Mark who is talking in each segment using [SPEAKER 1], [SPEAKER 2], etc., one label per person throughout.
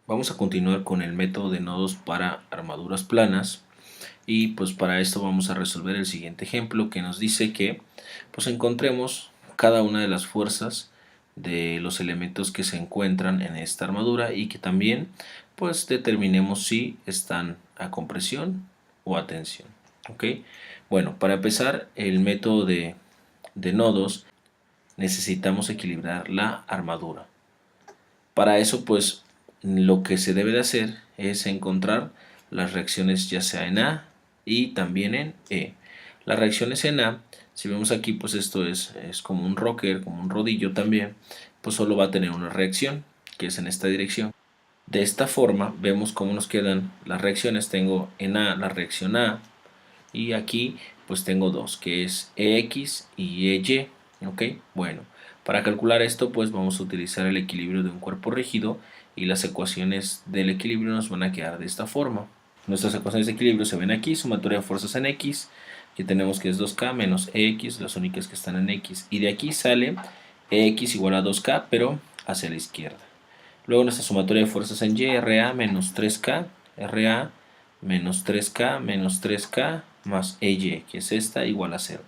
[SPEAKER 1] Vamos a continuar con el método de nodos para armaduras planas y pues para esto vamos a resolver el siguiente ejemplo que nos dice que pues encontremos cada una de las fuerzas de los elementos que se encuentran en esta armadura y que también pues determinemos si están a compresión o a tensión. ¿Ok? Bueno, para empezar el método de nodos necesitamos equilibrar la armadura. Para eso pues lo que se debe de hacer es encontrar las reacciones ya sea en A y también en E. Las reacciones en A, si vemos aquí pues esto es como un rocker, como un rodillo también, pues solo va a tener una reacción que es en esta dirección. De esta forma vemos cómo nos quedan las reacciones. Tengo en A la reacción A y aquí pues tengo dos que es EX y EY. ¿Ok? Bueno, para calcular esto pues vamos a utilizar el equilibrio de un cuerpo rígido y las ecuaciones del equilibrio nos van a quedar de esta forma. Nuestras ecuaciones de equilibrio se ven aquí, sumatoria de fuerzas en X, que tenemos que es 2K menos EX, las únicas que están en X, y de aquí sale EX igual a 2K, pero hacia la izquierda. Luego nuestra sumatoria de fuerzas en Y, RA menos 3K, RA menos 3K menos 3K más EY, que es esta, igual a 0.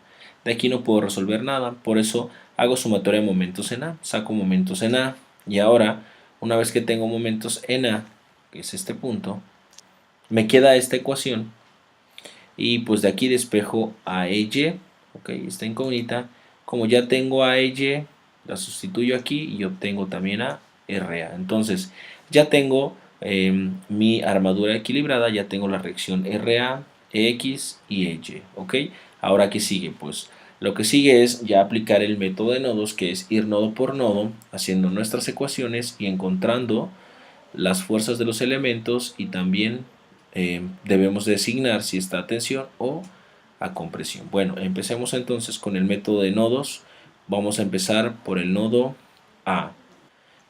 [SPEAKER 1] De aquí no puedo resolver nada, por eso hago sumatoria de momentos en A, saco momentos en A, y ahora, una vez que tengo momentos en A, que es este punto, me queda esta ecuación, y pues de aquí despejo a EY, ok, esta incógnita, como ya tengo a EY, la sustituyo aquí y obtengo también a RA. Entonces, ya tengo mi armadura equilibrada, ya tengo la reacción RA, EX y EY, ok. Ahora, ¿qué sigue? Pues lo que sigue es ya aplicar el método de nodos, que es ir nodo por nodo, haciendo nuestras ecuaciones y encontrando las fuerzas de los elementos y también debemos designar si está a tensión o a compresión. Bueno, empecemos entonces con el método de nodos. Vamos a empezar por el nodo A.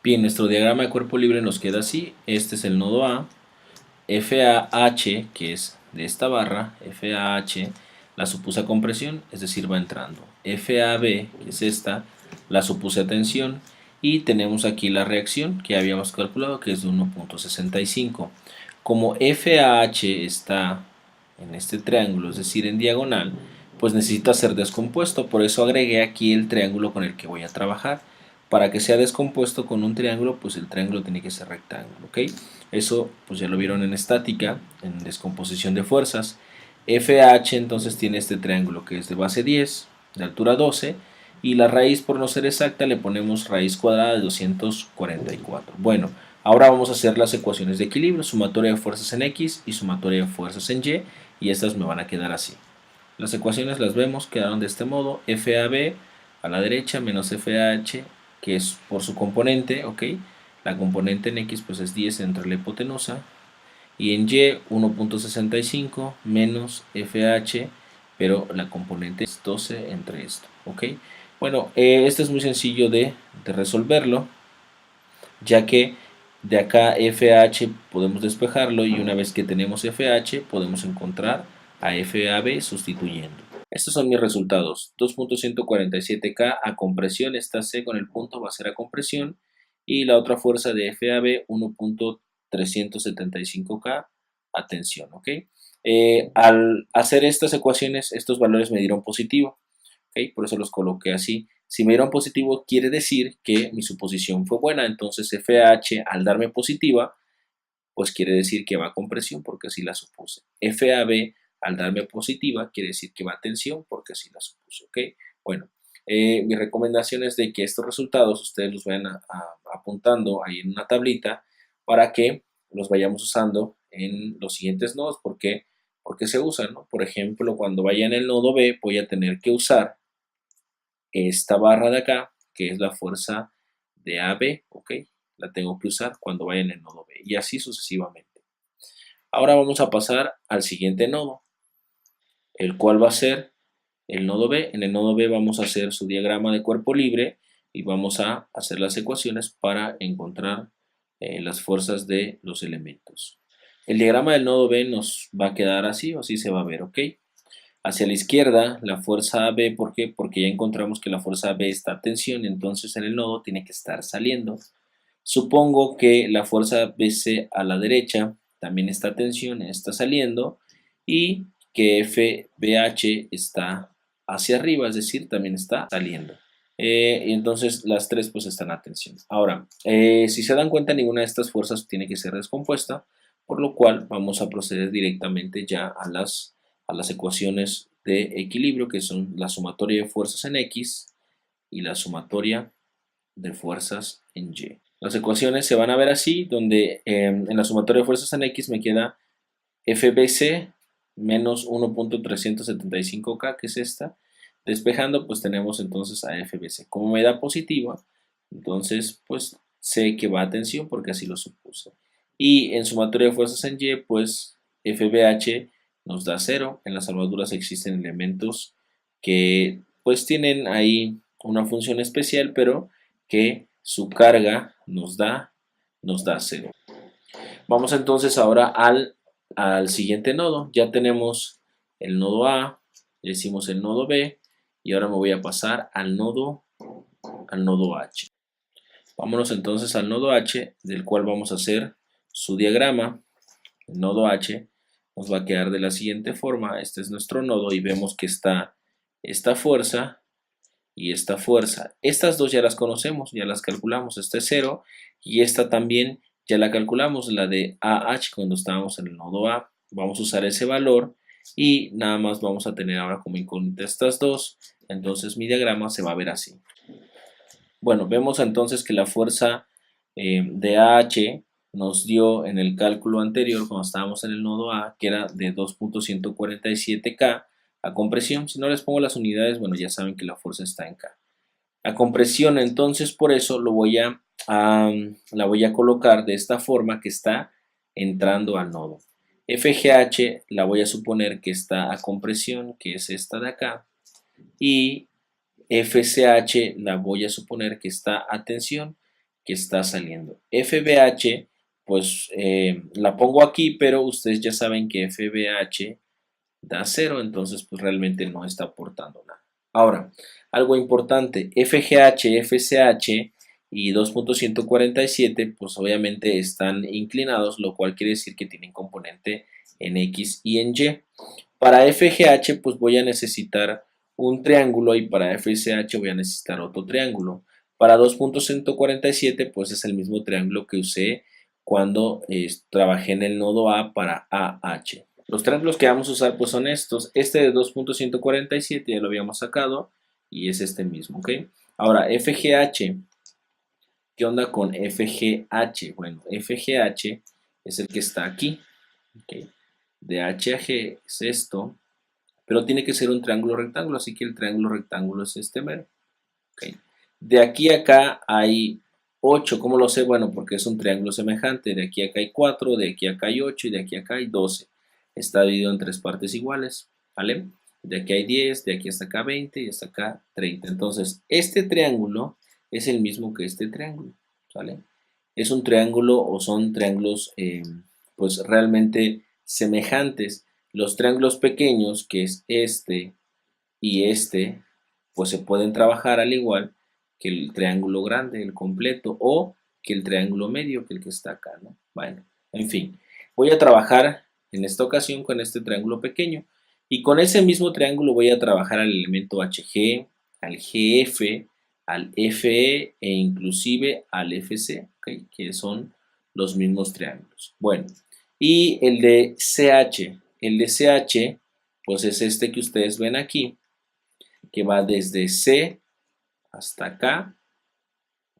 [SPEAKER 1] Bien, nuestro diagrama de cuerpo libre nos queda así. Este es el nodo A. FAH, que es de esta barra, FAH, la supuse a compresión, es decir, va entrando. FAB, que es esta, la supuse a tensión. Y tenemos aquí la reacción que habíamos calculado, que es de 1.65. Como FAH está en este triángulo, es decir, en diagonal, pues necesita ser descompuesto. Por eso agregué aquí el triángulo con el que voy a trabajar. Para que sea descompuesto con un triángulo, pues el triángulo tiene que ser rectángulo, ¿ok? Eso pues ya lo vieron en estática, en descomposición de fuerzas. FH entonces tiene este triángulo que es de base 10, de altura 12, y la raíz, por no ser exacta, le ponemos raíz cuadrada de 244. Bueno, ahora vamos a hacer las ecuaciones de equilibrio, sumatoria de fuerzas en X y sumatoria de fuerzas en Y, y estas me van a quedar así. Las ecuaciones las vemos, quedaron de este modo: FAB a la derecha menos FH, que es por su componente, ¿ok? La componente en X pues es 10 entre la hipotenusa, y en Y 1.65 menos FH, pero la componente es 12 entre esto, ¿ok? Bueno, esto es muy sencillo de resolverlo, ya que de acá FH podemos despejarlo y una vez que tenemos FH podemos encontrar a FAB sustituyendo. Estos son mis resultados: 2.147K a compresión, esta C con el punto va a ser a compresión, y la otra fuerza de FAB 1.375K a tensión, ¿ok? Al hacer estas ecuaciones, estos valores me dieron positivo, ¿ok? Por eso los coloqué así. Si me dieron positivo, quiere decir que mi suposición fue buena, entonces FH al darme positiva, pues quiere decir que va a compresión porque así la supuse. FAB al darme positiva quiere decir que va a tensión porque así la supuse, ¿ok? Bueno, mi recomendación es de que estos resultados ustedes los vayan apuntando ahí en una tablita para que los vayamos usando en los siguientes nodos, porque se usan, ¿no? Por ejemplo, cuando vaya en el nodo B voy a tener que usar esta barra de acá, que es la fuerza de AB, ¿ok? La tengo que usar cuando vaya en el nodo B, y así sucesivamente. Ahora vamos a pasar al siguiente nodo, el cual va a ser el nodo B. En el nodo B vamos a hacer su diagrama de cuerpo libre y vamos a hacer las ecuaciones para encontrar las fuerzas de los elementos. El diagrama del nodo B nos va a quedar así o así se va a ver, ¿ok? Hacia la izquierda, la fuerza B, ¿por qué? Porque ya encontramos que la fuerza B está a tensión, entonces en el nodo tiene que estar saliendo. Supongo que la fuerza BC a la derecha también está a tensión, está saliendo, y que FBH está hacia arriba, es decir, también está saliendo. Y entonces las tres pues están a tensión. Ahora, si se dan cuenta, ninguna de estas fuerzas tiene que ser descompuesta, por lo cual vamos a proceder directamente ya a las ecuaciones de equilibrio, que son la sumatoria de fuerzas en X y la sumatoria de fuerzas en Y. Las ecuaciones se van a ver así, donde en la sumatoria de fuerzas en X me queda FBC menos 1.375K, que es esta. Despejando, pues tenemos entonces a FBC. Como me da positiva, entonces pues sé que va a tensión porque así lo supuse. Y en sumatoria de fuerzas en Y, pues FBH nos da 0. En las armaduras existen elementos que pues tienen ahí una función especial, pero que su carga nos da 0. Vamos entonces ahora al siguiente nodo. Ya tenemos el nodo A, le decimos el nodo B, y ahora me voy a pasar al nodo H. Vámonos entonces al nodo H, del cual vamos a hacer su diagrama. El nodo H nos va a quedar de la siguiente forma. Este es nuestro nodo y vemos que está esta fuerza y esta fuerza. Estas dos ya las conocemos, ya las calculamos. Esta es 0 y esta también ya la calculamos, la de AH cuando estábamos en el nodo A. Vamos a usar ese valor y nada más vamos a tener ahora como incógnita estas dos. Entonces mi diagrama se va a ver así. Bueno, vemos entonces que la fuerza de AH nos dio en el cálculo anterior cuando estábamos en el nodo A, que era de 2.147K a compresión. Si no les pongo las unidades, bueno, ya saben que la fuerza está en K. A compresión, entonces, por eso la voy a colocar de esta forma, que está entrando al nodo. FGH la voy a suponer que está a compresión, que es esta de acá, y FCH la voy a suponer que está a tensión, que está saliendo. FBH, pues la pongo aquí, pero ustedes ya saben que FBH da 0, entonces pues realmente no está aportando nada. Ahora, algo importante, FGH, FCH y 2.147 pues obviamente están inclinados, lo cual quiere decir que tienen componente en X y en Y. Para FGH pues voy a necesitar un triángulo y para FCH voy a necesitar otro triángulo. Para 2.147 pues es el mismo triángulo que usé cuando trabajé en el nodo A para AH. Los triángulos que vamos a usar pues son estos. Este de 2.147 ya lo habíamos sacado y es este mismo, ¿ok? Ahora, FGH, ¿qué onda con FGH? Bueno, FGH es el que está aquí, ¿ok? De H a G es esto, pero tiene que ser un triángulo rectángulo, así que el triángulo rectángulo es este mero, ¿ok? De aquí a acá hay 8, ¿cómo lo sé? Bueno, porque es un triángulo semejante. De aquí a acá hay 4, de aquí a acá hay 8 y de aquí a acá hay 12. Está dividido en tres partes iguales, ¿vale? De aquí hay 10, de aquí hasta acá 20 y hasta acá 30. Entonces, este triángulo es el mismo que este triángulo, ¿vale? Es un triángulo o son triángulos pues realmente semejantes. Los triángulos pequeños, que es este y este, pues se pueden trabajar al igual que el triángulo grande, el completo, o que el triángulo medio, que el que está acá, ¿no? Bueno, en fin, voy a trabajar en esta ocasión con este triángulo pequeño y con ese mismo triángulo voy a trabajar al elemento HG, al GF, al FE e inclusive al FC, ¿okay? Que son los mismos triángulos. Bueno, y el de CH, pues es este que ustedes ven aquí, que va desde C hasta acá,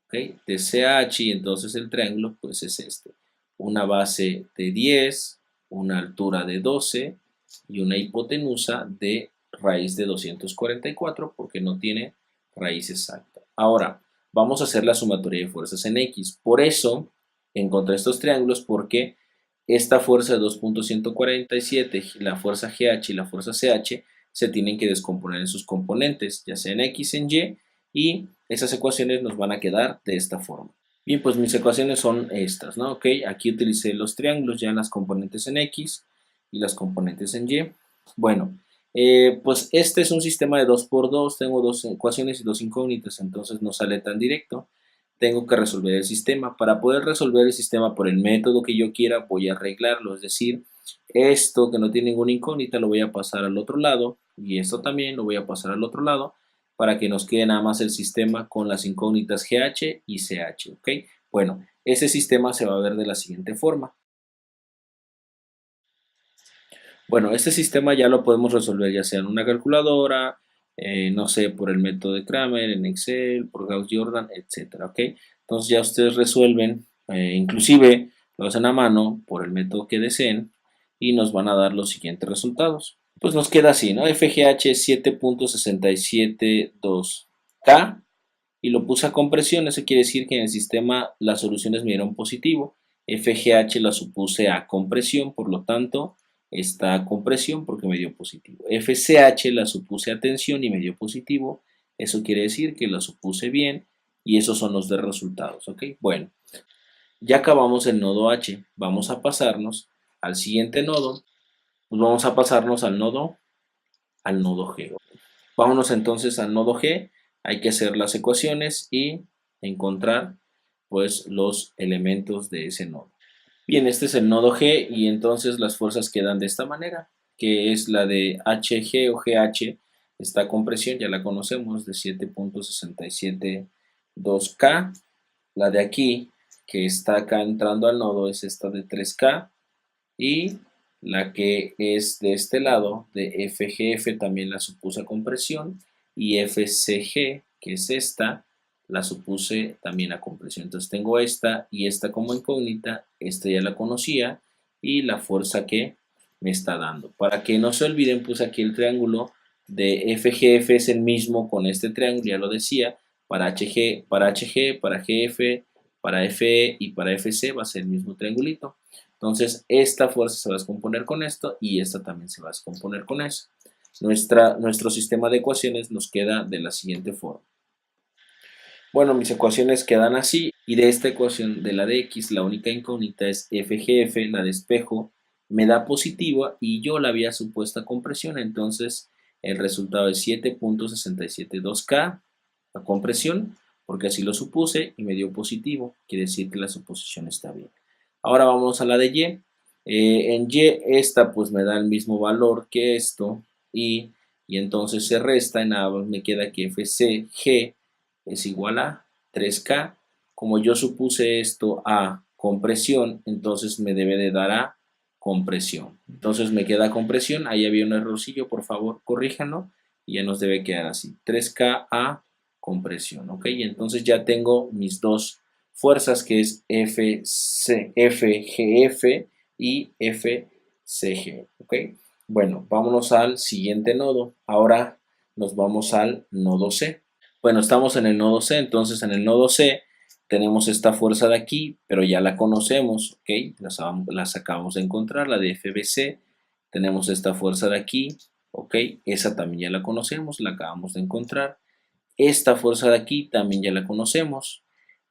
[SPEAKER 1] ¿ok? De C a H, y entonces el triángulo pues es este. Una base de 10, una altura de 12 y una hipotenusa de raíz de 244 porque no tiene raíz exacta. Ahora, vamos a hacer la sumatoria de fuerzas en X. Por eso encontré estos triángulos porque esta fuerza de 2.147, la fuerza GH y la fuerza CH, se tienen que descomponer en sus componentes, ya sea en X, en Y esas ecuaciones nos van a quedar de esta forma. Bien, pues mis ecuaciones son estas, ¿no? Ok, aquí utilicé los triángulos ya en las componentes en X y las componentes en Y. Bueno, pues este es un sistema de 2 por 2, tengo dos ecuaciones y dos incógnitas, entonces no sale tan directo. Tengo que resolver el sistema. Para poder resolver el sistema por el método que yo quiera, voy a arreglarlo, es decir, esto que no tiene ninguna incógnita lo voy a pasar al otro lado y esto también lo voy a pasar al otro lado para que nos quede nada más el sistema con las incógnitas GH y CH, ¿ok? Bueno, ese sistema se va a ver de la siguiente forma. Bueno, este sistema ya lo podemos resolver ya sea en una calculadora, no sé, por el método de Kramer, en Excel, por Gauss-Jordan, etcétera, ¿ok? Entonces ya ustedes resuelven, inclusive lo hacen a mano por el método que deseen y nos van a dar los siguientes resultados. Pues nos queda así, ¿no? FGH es 7.672K y lo puse a compresión, eso quiere decir que en el sistema las soluciones me dieron positivo. FGH la supuse a compresión, por lo tanto está a compresión porque me dio positivo. FCH la supuse a tensión y me dio positivo, eso quiere decir que la supuse bien y esos son los de resultados, ¿ok? Bueno, ya acabamos el nodo H, vamos a pasarnos al siguiente nodo, pues vamos a pasarnos al nodo G. Vámonos entonces al nodo G, hay que hacer las ecuaciones y encontrar pues los elementos de ese nodo. Bien, este es el nodo G y entonces las fuerzas quedan de esta manera, que es la de HG o GH, esta compresión ya la conocemos de 7.672K, la de aquí que está acá entrando al nodo es esta de 3K y la que es de este lado de FGF también la supuse a compresión y FCG, que es esta, la supuse también a compresión. Entonces tengo esta y esta como incógnita, esta ya la conocía y la fuerza que me está dando. Para que no se olviden, puse aquí el triángulo de FGF es el mismo con este triángulo, ya lo decía, para HG, para GF, para FE y para FC va a ser el mismo triangulito. Entonces, esta fuerza se va a descomponer con esto y esta también se va a descomponer con eso. Nuestro sistema de ecuaciones nos queda de la siguiente forma. Bueno, mis ecuaciones quedan así y de esta ecuación de la de X, la única incógnita es FGF, la de espejo, me da positiva y yo la había supuesta compresión, entonces el resultado es 7.672K la compresión, porque así lo supuse y me dio positivo, quiere decir que la suposición está bien. Ahora vamos a la de Y. En Y esta pues me da el mismo valor que esto y entonces se resta, en A me queda que FCG es igual a 3K. Como yo supuse esto a compresión, entonces me debe de dar a compresión. Entonces me queda compresión, ahí había un errorcillo, por favor corríjanlo y ya nos debe quedar así, 3K a compresión, ¿ok? Y entonces ya tengo mis dos fuerzas que es FGF y FCG, ¿ok? Bueno, vámonos al siguiente nodo. Ahora nos vamos al nodo C. Bueno, estamos en el nodo C, entonces en el nodo C tenemos esta fuerza de aquí, pero ya la conocemos, ¿ok? Las acabamos de encontrar, la de FBC. Tenemos esta fuerza de aquí, ¿ok? Esa también ya la conocemos, la acabamos de encontrar. Esta fuerza de aquí también ya la conocemos.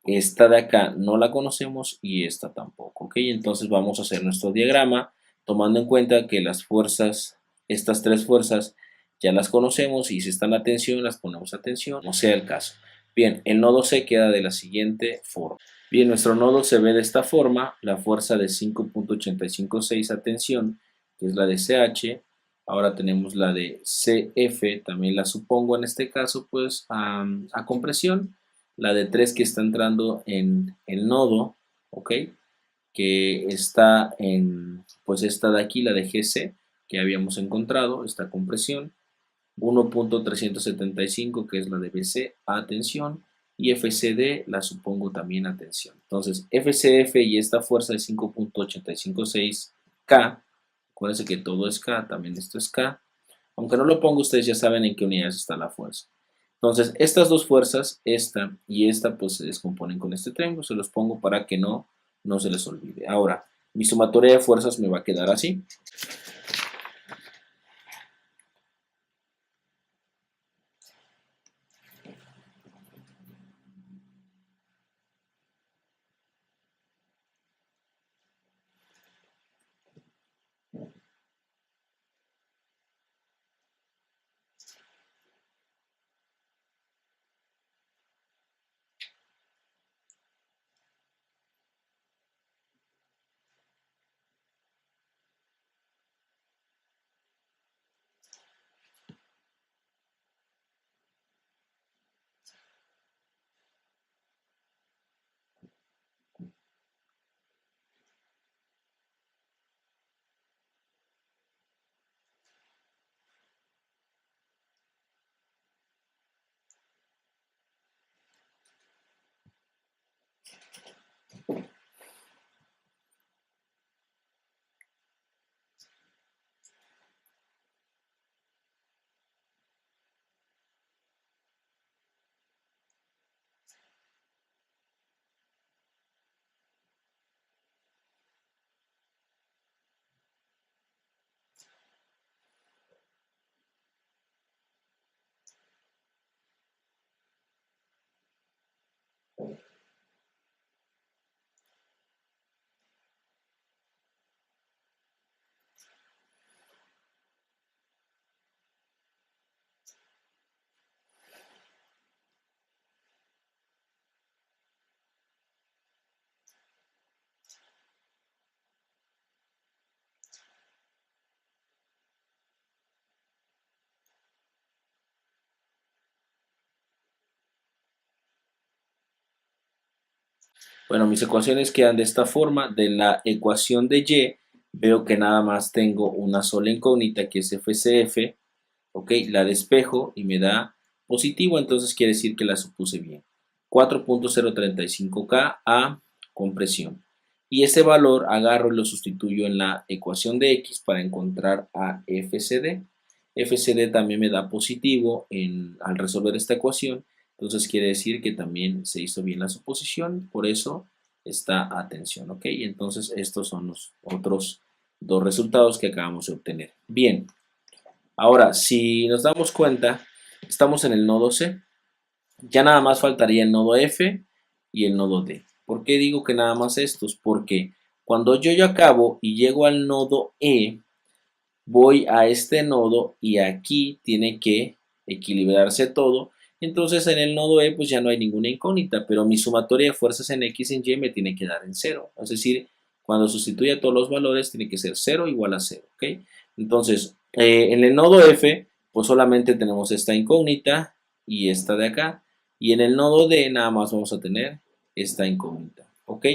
[SPEAKER 1] Esta de acá no la conocemos y esta tampoco, ¿ok? Entonces vamos a hacer nuestro diagrama tomando en cuenta que las fuerzas, estas tres fuerzas, ya las conocemos y si están a tensión, las ponemos a tensión, no sea el caso. Bien, el nodo C queda de la siguiente forma. Bien, nuestro nodo se ve de esta forma, la fuerza de 5.856 a tensión, que es la de CH, ahora tenemos la de CF, también la supongo en este caso, pues a compresión, la de 3 que está entrando en el nodo, ¿ok? Que está en, pues esta de aquí, la de GC, que habíamos encontrado, esta compresión, 1.375 que es la de BC a tensión y FCD la supongo también a tensión. Entonces FCF y esta fuerza de 5.8556K, acuérdense que todo es K, también esto es K, aunque no lo ponga ustedes ya saben en qué unidades está la fuerza. Entonces estas dos fuerzas, esta y esta pues se descomponen con este triángulo, se los pongo para que no se les olvide. Ahora, mi sumatoria de fuerzas me va a quedar así. Bueno, mis ecuaciones quedan de esta forma. De la ecuación de y, veo que nada más tengo una sola incógnita que es FCF, ok, la despejo y me da positivo, entonces quiere decir que la supuse bien. 4.035K a compresión. Y ese valor agarro y lo sustituyo en la ecuación de X para encontrar a FCD. FCD también me da positivo al resolver esta ecuación, entonces quiere decir que también se hizo bien la suposición, por eso está atención, ¿ok? Entonces estos son los otros dos resultados que acabamos de obtener. Bien, ahora si nos damos cuenta, estamos en el nodo C, ya nada más faltaría el nodo F y el nodo D. ¿Por qué digo que nada más estos? Porque cuando yo acabo y llego al nodo E, voy a este nodo y aquí tiene que equilibrarse todo. Entonces en el nodo E pues ya no hay ninguna incógnita, pero mi sumatoria de fuerzas en X y en Y me tiene que dar en 0. Es decir, cuando sustituya todos los valores tiene que ser 0 igual a 0. ¿Ok? Entonces en el nodo F pues solamente tenemos esta incógnita y esta de acá. Y en el nodo D nada más vamos a tener esta incógnita. ¿Ok?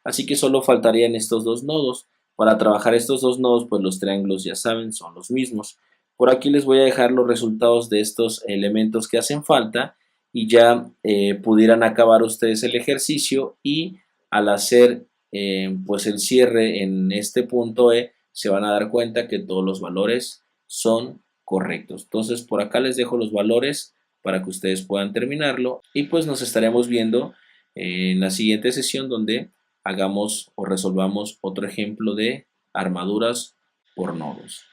[SPEAKER 1] Así que solo faltarían estos dos nodos. Para trabajar estos dos nodos, pues los triángulos ya saben, son los mismos. Por aquí les voy a dejar los resultados de estos elementos que hacen falta y ya pudieran acabar ustedes el ejercicio y al hacer pues el cierre en este punto E, se van a dar cuenta que todos los valores son correctos. Entonces por acá les dejo los valores para que ustedes puedan terminarlo y pues nos estaremos viendo en la siguiente sesión donde hagamos o resolvamos otro ejemplo de armaduras por nodos.